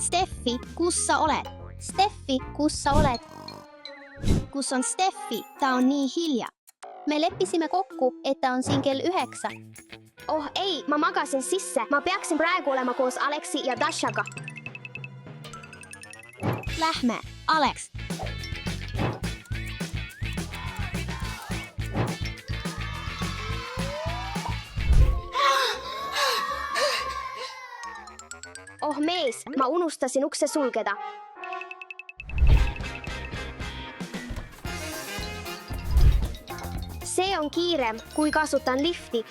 Steffi, kus sa oled? Steffi, kus sa oled? Kus on Steffi? Ta on nii hilja. Me leppisime kokku, et ta on siin kell 9. Oh ei, ma magasin sisse. Ma peaksin praegu olema koos Aleksi ja Dashaga. Lähme, Alex. Oh mees, ma unustasin ukse sulgeda. See on kiirem, kui kasutan lifti.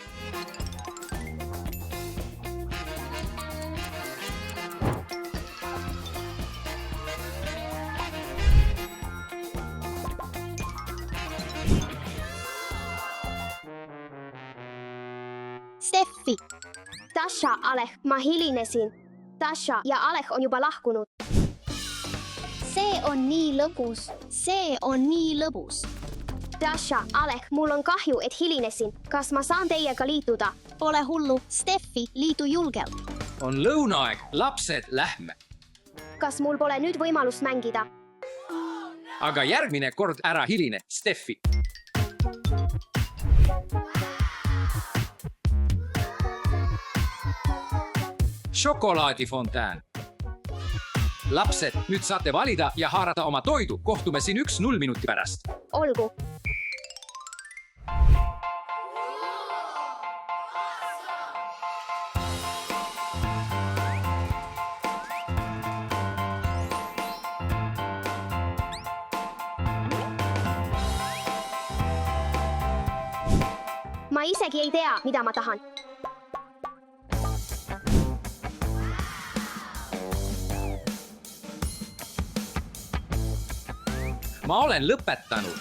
Steffi. Dasha, Alek, ma hilinesin. Dasha ja Alek on juba lahkunud. See on nii lõbus. See on nii lõbus. Dasha, Alek, mul on kahju, et hilinesin. Kas ma saan teiega liituda? Pole hullu, Steffi, liitu julgelt. On lõunaaeg, lapsed, lähme. Kas mul pole nüüd võimalust mängida? Aga järgmine kord ära hiline, Steffi. Šokolaadifontään. Lapsed, nüüd saate valida ja haarata oma toidu. Kohtume siin 1-0 minuti pärast. Olgu. Ma isegi ei tea, mida ma tahan. Ma olen lõpetanud.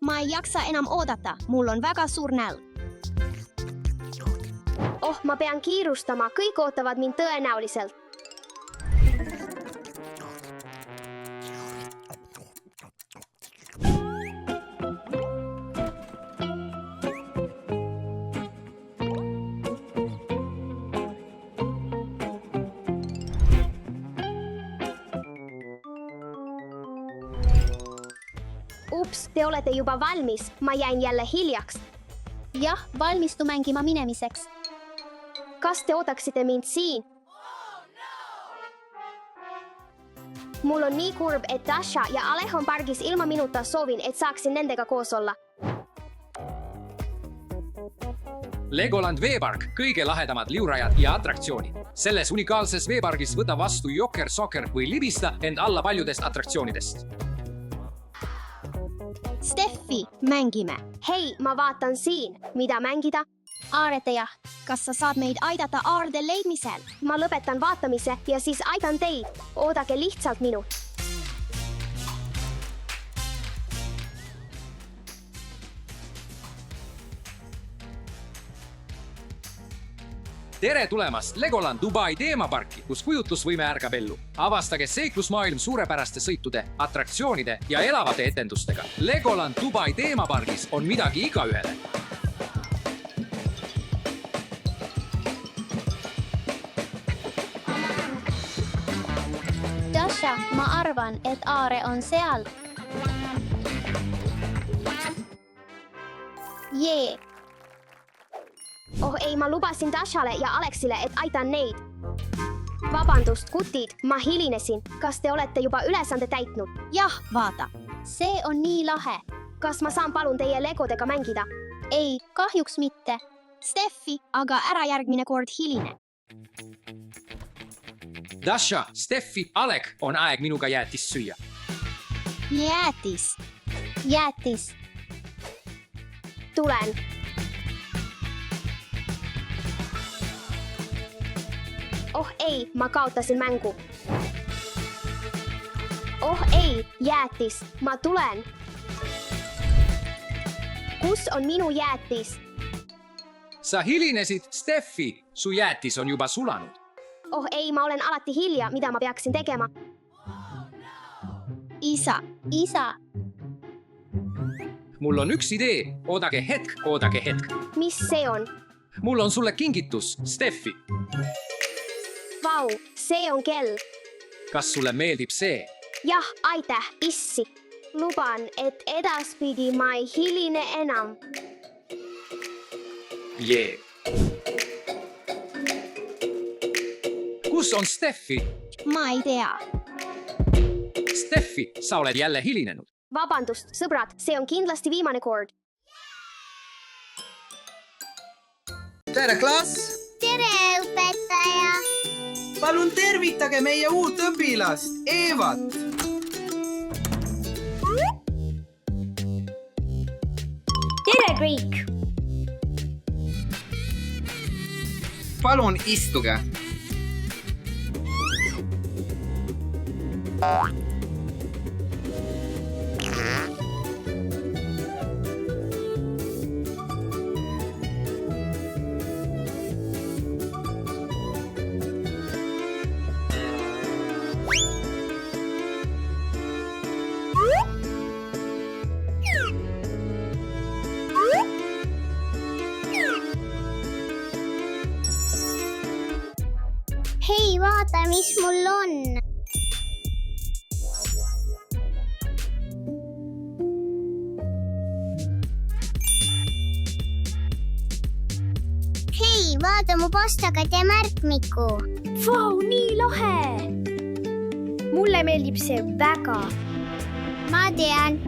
Ma ei jaksa enam oodata, mul on väga suur nälg. Oh, ma pean kiirustama, kõik ootavad mind tõenäoliselt. Ups, te olete juba valmis. Ma jäin jälle hiljaks. Jah, valmistu mängima minemiseks. Kas te ootaksite mind siin? Mul on nii kurb, et Dasha ja Alek on pargis ilma minuta. Soovin, et saaksin nendega koos olla. Legoland veepark, kõige lahedamad liurajad ja atraktsioonid. Selles unikaalses veepargis võta vastu jokker, sokker või libista end alla paljudest atraktsioonidest. Steffi, mängime. Hei, ma vaatan siin. Mida mängida? Aarete jah. Kas sa saad meid aidata aarde leidmisel? Ma lõpetan vaatamise ja siis aidan teid. Oodake lihtsalt minut. Tere tulemast Legoland Dubai teemaparki, kus kujutlusvõime ärgab ellu. Avastage seiklusmaailm suurepäraste sõitude, atraktsioonide ja elavate etendustega. Legoland Dubai teemapargis on midagi igaühele. Dasha, ma arvan, et Aare on seal. Jee. Oh ei, ma lubasin Dashale ja Aleksile, et aitan neid. Vabandust, kutid, ma hilinesin. Kas te olete juba ülesande täitnud? Jah, vaata. See on nii lahe. Kas ma saan palun teie legodega mängida? Ei, kahjuks mitte. Steffi, aga ära järgmine kord hiline. Dasha, Steffi, Alek, on aeg minuga jäätist süüa. Jäätis. Jäätis. Tulen. Oh ei, ma kaotasin mängu. Oh ei, jäätis. Ma tulen. Kus on minu jäätis? Sa hilinesid, Steffi. Su jäätis on juba sulanud. Oh ei, ma olen alati hilja. Mida ma peaksin tegema? Isa. Isa. mul on üks idee. Oodake hetk. Mis see on? Mul on sulle kingitus, Steffi. Vau, see on kell. Kas sulle meeldib see? Jah, aitäh, issi. Luban, et edaspidi ma ei hiline enam. Jee. Kus on Steffi? Ma ei tea. Steffi, sa oled jälle hilinenud. Vabandust, sõbrad, see on kindlasti viimane kord. Tere, klass! tere, õpetaja! Palun tervitage meie uut õpilast, Eevat! tere, Greek! Palun istuge. Hei, vaata, mis mul on! Hei, vaata mu pastakat ja märkmikku! Vau, nii lahe! Mulle meeldib see väga. Ma tean.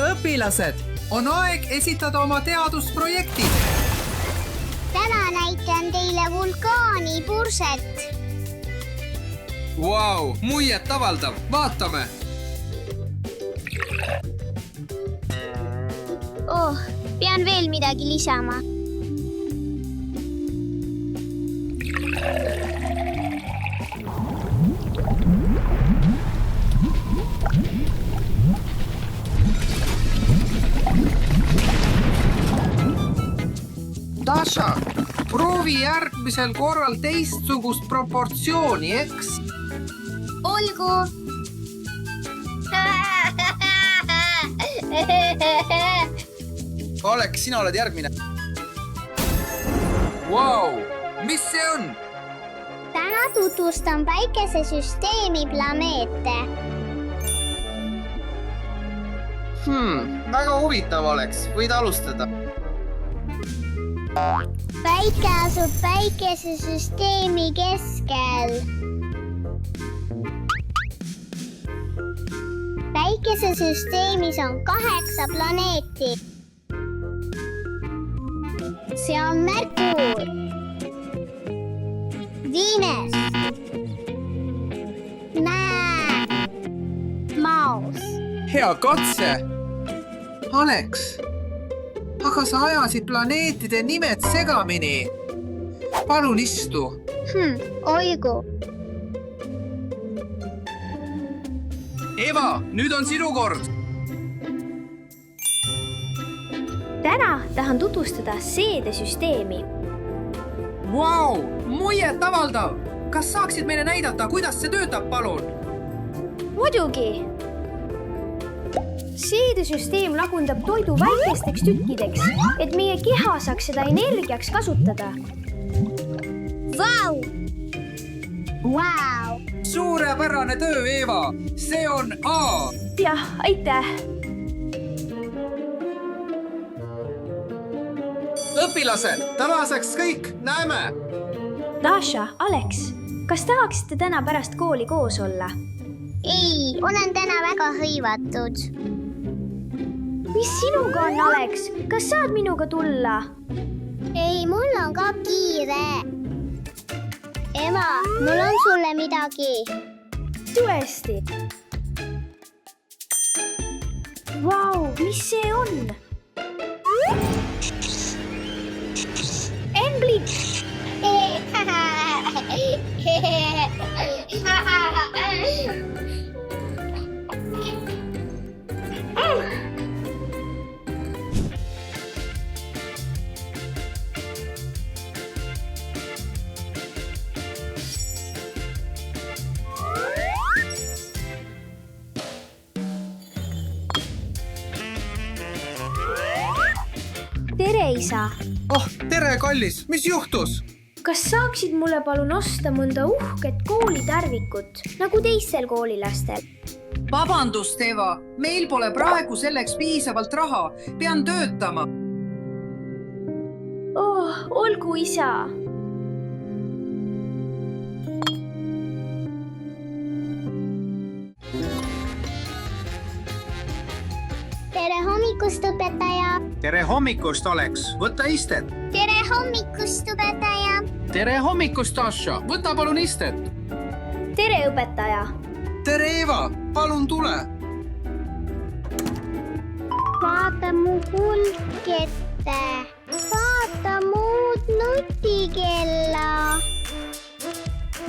Õpilased, on aeg esitada oma teadusprojektid. Täna näitan teile vulkaani purset. Vau, muljet avaldav, vaatame. Oh, pean veel midagi lisama. Dasha, proovi järgmisel korral teistsugust proportsiooni, eks? Olgu. Alex, sina oled järgmine. Vau, mis see on? Täna tutvustan päikesesüsteemi planeete. Väga huvitav, Alex. Võid alustada. Päike asub päikesesüsteemi keskel. Päikesesüsteemis on 8 planeeti. See on Merkuur, Venus, Maa, Mars. Hea katse. Alex, aga sa ajasid planeetide nimed segamini. Palun istu. Olgu. Eva, nüüd on sinu kord. Täna tahan tutvustada seedesüsteemi. Vau, muljet avaldav. Kas saaksid meile näidata, kuidas see töötab, palun? Muidugi! Seedesüsteem lagundab toidu väikesteks tükkideks, et meie keha saaks seda energiaks kasutada. Vau! Vau! Suurepärane töö, Eva. See on A. Jah, aitäh! Õpilased, tänaseks kõik. Näeme! Dasha, Alex, kas tahaksite täna pärast kooli koos olla? Ei, olen täna väga hõivatud. Mis sinuga on, Alex? Kas saad minuga tulla? Ei, mul on ka kiire. Eva, mul on sulle midagi. Tõesti? Vau, mis see on? Emblik! isa. Oh, tere, kallis, mis juhtus? Kas saaksid mulle palun osta mõnda uhket koolitärvikut, nagu teistel koolilastel? Vabandust, Eva, meil pole praegu selleks piisavalt raha. Pean töötama. Oh, olgu, isa. Tere hommikust, õpetaja! Tere hommikust, Alex. Võta istet. Tere hommikust, õpetaja! Tere hommikust, Tasha. Võta palun istet. Tere, õpetaja! Tere, Eva. Palun tule. Vaata mu kulgkette. Vaata muud nutikella.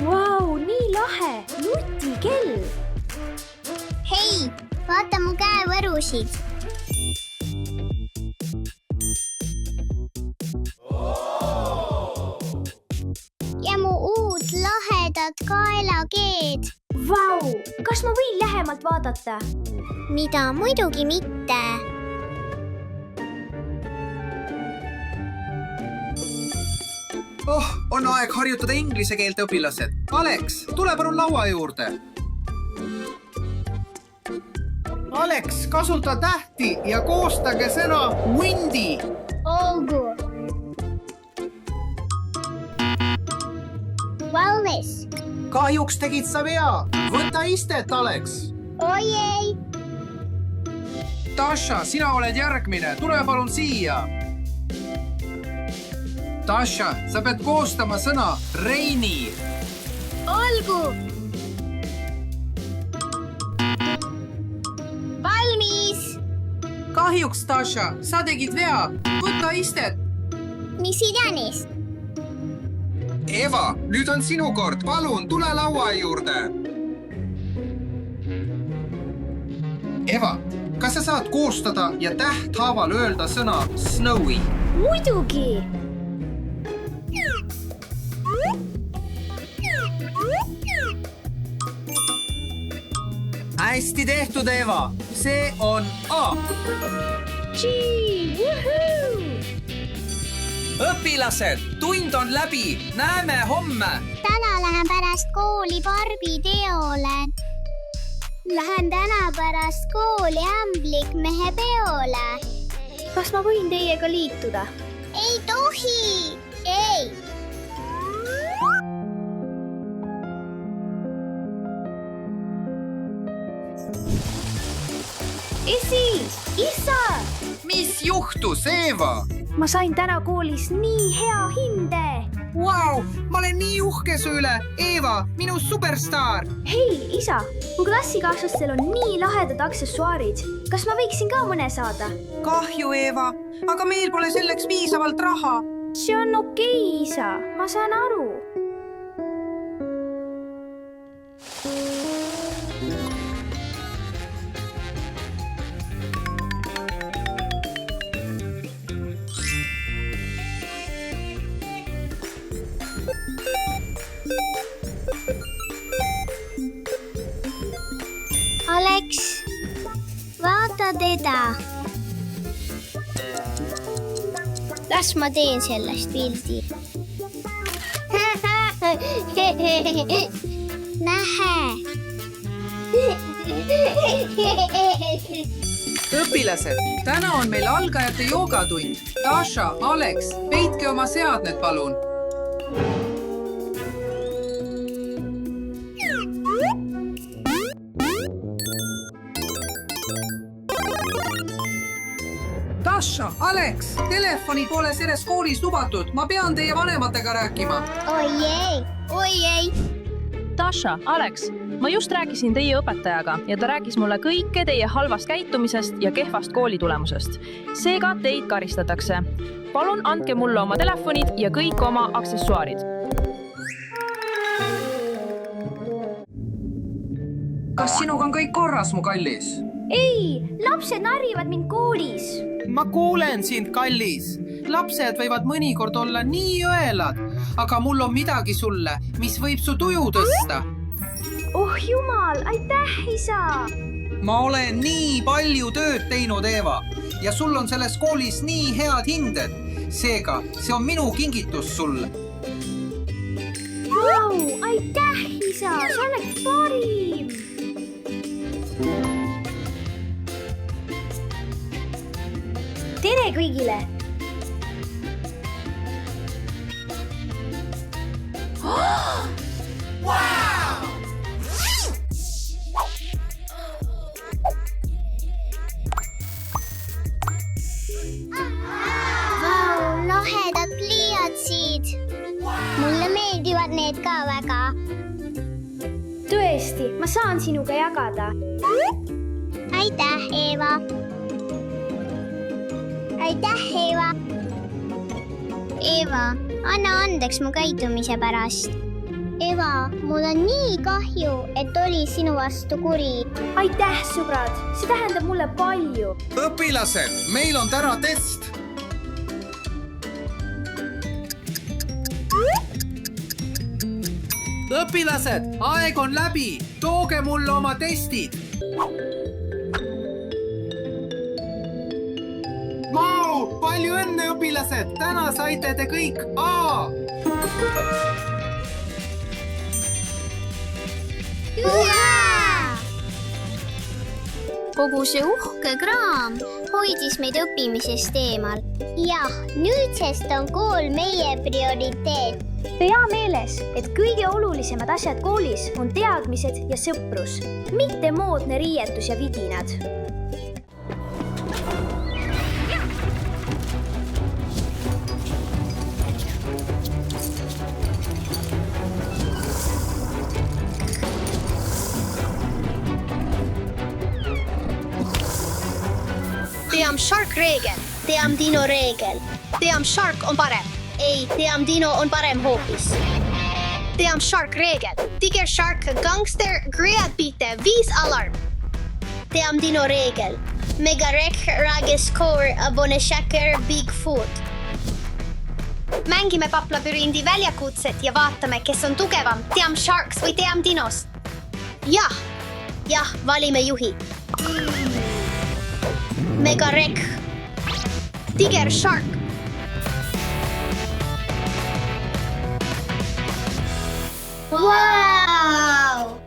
Vau, nii lahe! Nutikell! Hei, vaata mu käevõrusid. Ja mu uut lahedat kaelakeed. Vau! Kas ma võin lähemalt vaadata? Mida muidugi mitte. Oh, on aeg harjutada inglise keelt, õpilased. Alex, tule palun laua juurde. Alex, kasuta tähti ja koostage sõna windy. Olgu. Valmis. Kahjuks tegid sa vea. Võta istet, Alex. Oi ei. Tasha, sina oled järgmine. Tule palun siia. Tasha, sa pead koostama sõna rainy. Olgu. Valmis. Kahjuks, Tasha, sa tegid vea. Võta istet. Mis iganes. Eva, nüüd on sinu kord. Palun, tule laua juurde. Eva, kas sa saad koostada ja tähthaaval öelda sõna snowy? Muidugi! Hästi tehtud, Eva. See on A. Gee, wuhuu! Õpilased, tund on läbi. Näeme homme. Täna lähen pärast kooli Barbi teole. Lähen täna pärast kooli ämblikmehe peole. Kas ma võin teiega liituda? Ei tohi! Ei! Isi! Isa! Mis juhtus, Eva? Ma sain täna koolis nii hea hinde. Vau, ma olen nii uhke su üle. Eva, minu superstaar. Hei, isa! Mu klassikaaslastel on nii lahedad aksessuaarid. Kas ma võiksin ka mõne saada? Kahju, Eva, aga meil pole selleks piisavalt raha. See on okei, isa. Ma saan aru. Alex, vaata teda. Las ma teen sellest pildi. Nähe. Õpilased, täna on meil algajate joogatund. Tasha, Alex, peitke oma seadmed, palun. Tasha, Alex, telefoni pole selles koolis lubatud. Ma pean teie vanematega rääkima. Oi ei, oi ei. Tasha, Alex, ma just rääkisin teie õpetajaga ja ta rääkis mulle kõike teie halvast käitumisest ja kehvast koolitulemusest. Seega teid karistatakse. Palun andke mulle oma telefonid ja kõik oma aksessuaarid. Kas sinuga on kõik korras, mu kallis? Ei, lapsed narrivad mind koolis. Ma kuulen sind, kallis. Lapsed võivad mõnikord olla nii õelad, aga mul on midagi sulle, mis võib su tuju tõsta. Oh jumal, aitäh, isa! Ma olen nii palju tööd teinud, Eva, ja sul on selles koolis nii head hinded. seega see on minu kingitus sulle. Vau, aitäh, isa, sa oled parim! Tere kõigile! Vau, lahedad pliiatsid. Mulle meeldivad need ka väga. Tõesti, ma saan sinuga jagada. Aitäh, Eeva. Aitäh, Eeva. Eeva, anna andeks mu käitumise pärast. Eva, mul on nii kahju, et oli sinu vastu kuri. Aitäh, sõbrad! See tähendab mulle palju. Õpilased, meil on täna test. Õpilased, aeg on läbi. Tooge mulle oma testid. Vau, palju õnne, õpilased. Täna saite te kõik A. Kogu see uhke kraam hoidis meid õppimisest eemal. Jah, nüüdsest on kool meie prioriteet. Pea meeles, et kõige olulisemad asjad koolis on teadmised ja sõprus, mitte moodne riietus ja vidinad. Team Shark reegel, Team Dino reegel. Team Shark on parem. Ei, Team Dino on parem hoopis. Team Shark reegel. Tiger Shark, Gangster, Great Pite, 5 alarm. Team Dino reegel. Mega Wreck, Rage Score, Abone Shaker, Bigfoot. Mängime paplabürindi väljakutset ja vaatame, kes on tugevam, Team Sharks või Team Dinos. Jah, valime juhi. Mega Wreck. Tiger Shark. Wow!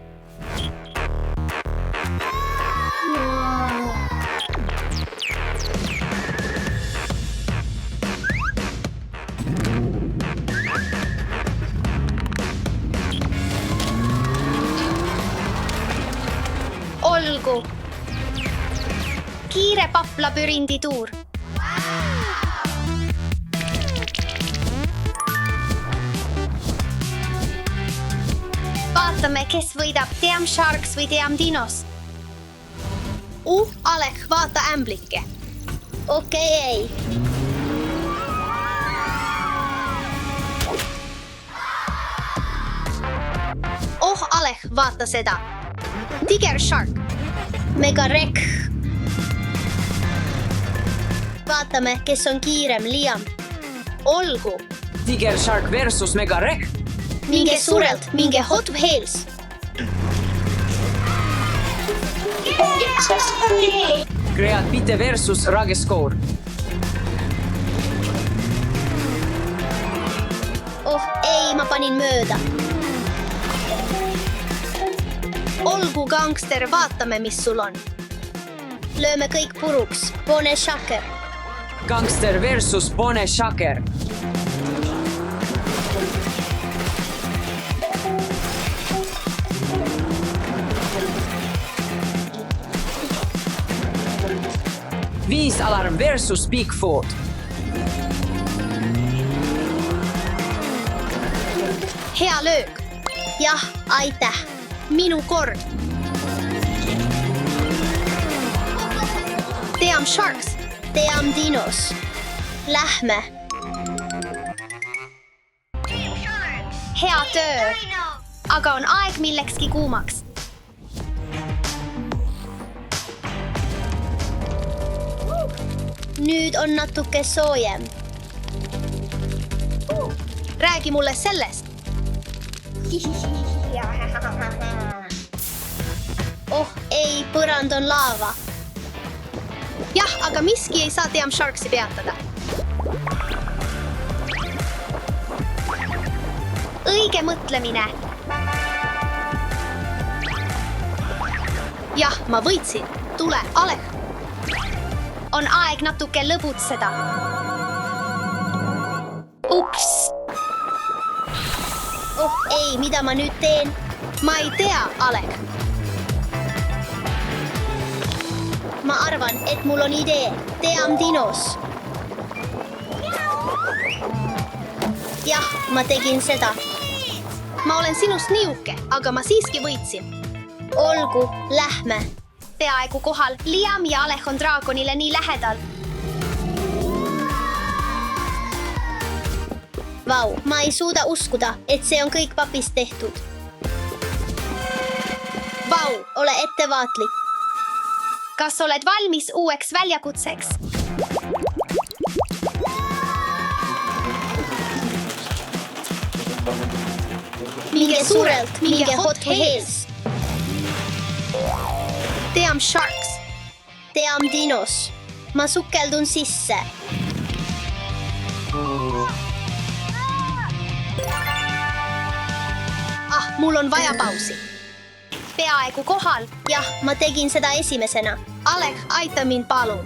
Olgu. Kiire paplabürindi tuur. Vaatame, kes võidab Team Sharks või Team Dinos. Alek, vaata ämblikke. Okei. Alek, vaata seda. Tiger Shark. Mega Wreck. Vaatame, kes on kiirem, Liam. Olgu. Tiger Shark versus Mega Wreck. Minge suurelt, minge Hot Wheels. Great Pite versus Rage Score. Ei, ma panin mööda. Olgu, Gangster, vaatame, mis sul on. Lööme kõik puruks. Bone Shaker. Gangster versus Bone Shaker. Viis alarm versus Bigfoot. Hea löök. Jah, aitäh. Minu kord. Team Sharks, Team Dinos. Lähme. Hea töö. Aga on aeg millekski kuumaks. Nüüd on natuke soojem. Räägi mulle sellest. Ei, põrand on laava. Jah, aga miski ei saa Team Sharksi peatada. õige mõtlemine. Jah, ma võitsin. Tule, Alek. On aeg natuke lõbutseda. Ups. Oh ei, mida ma nüüd teen? Ma ei tea, Alek. Ma arvan, et mul on idee. Team dinos. Jah, ma tegin seda. Ma olen sinust nii uhke, aga ma siiski võitsin. Olgu, lähme. Peaaegu kohal. Liam ja Alek on draagonile nii lähedal. Vau, ma ei suuda uskuda, et see on kõik papist tehtud. Vau, ole ettevaatlik. Kas oled valmis uueks väljakutseks? Minge suurelt, minge hot hees. Team Sharks. Team dinos. Ma sukeldun sisse. Mul on vaja pausi. Peaaegu kohal. Jah, ma tegin seda esimesena. Alek, aita mind palun.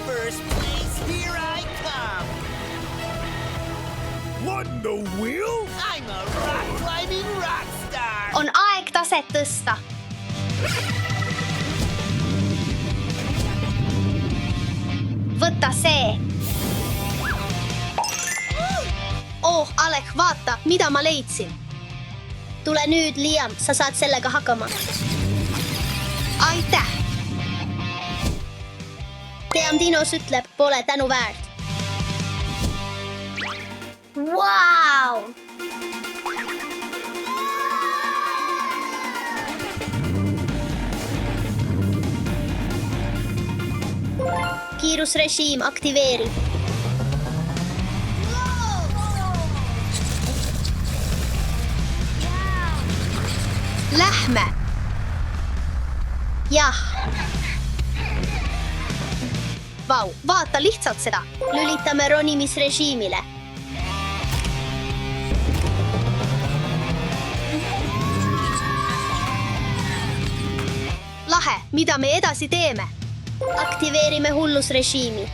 First place, here I come. What in the wheel? I'm a rock climbing rock star. On aeg taset tõsta. Võta see. Oh, Alek, vaata, mida ma leidsin. Tule nüüd, Liam, sa saad sellega hakkama. Aitäh. Team dinos ütleb, pole tänu väärt. Vau! Kiirusrežiim aktiveerib. Lähme. Jah. Vau, vaata lihtsalt seda. Lülitame ronimisrežiimile. Lahe, mida me edasi teeme? Aktiveerime hullusrežiimi.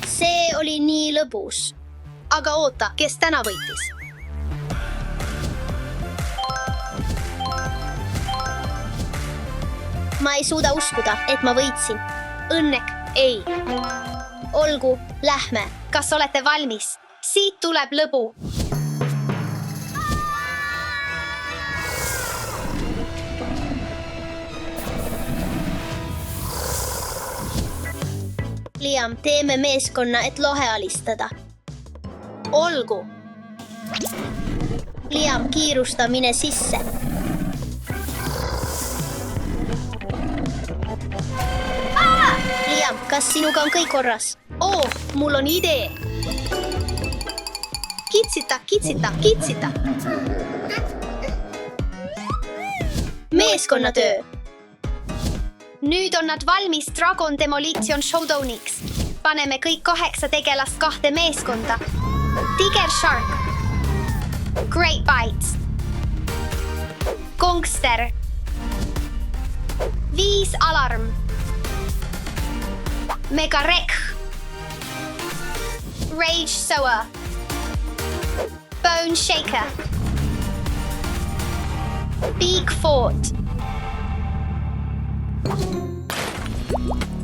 See oli nii lõbus. Aga oota, kes täna võitis? Ma ei suuda uskuda, et ma võitsin. Õnnek, ei. Olgu, lähme. Kas olete valmis? Siit tuleb lõbu. Liam, teeme meeskonna, et lohe alistada. Olgu. Liam, kiirusta, mine sisse. Liam, kas sinuga on kõik korras? Oo, mul on idee. Kitsita, kitsita, kitsita. Meeskonnatöö. Nüüd on nad valmis Dragon Demolition Showdowniks. Paneme kõik 8 tegelast 2 meeskonda. Tiger Shark. Great Bites. Gongster. 5 Alarm. Mega Wreck. Rage Sower. Bone Shaker. Big Fort.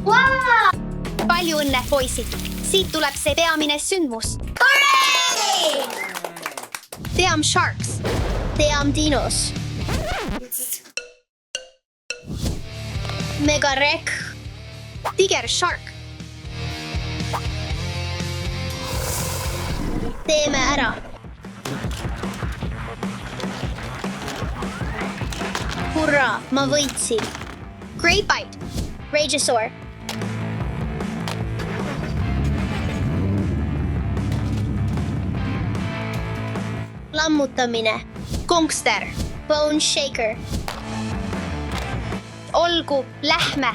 Wow! Palju õnne, poisid! Siit tuleb see peamine sündmus. Team Sharks. Team dinos. Mega Wreck. Tiger Shark. Teeme ära. hurraa, ma võitsin. Great bite. Ragesaur. Lammutamine. Gangster. Bone shaker. Olgu, lähme.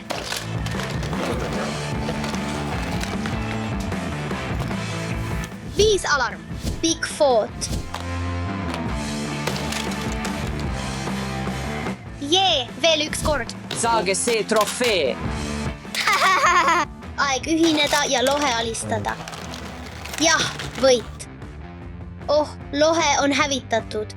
Viis alarm. Bigfoot. Jee, veel üks kord. Saage see trofee. Aeg ühineda ja lohe alistada. Jah, võit. Oh, lohe on hävitatud.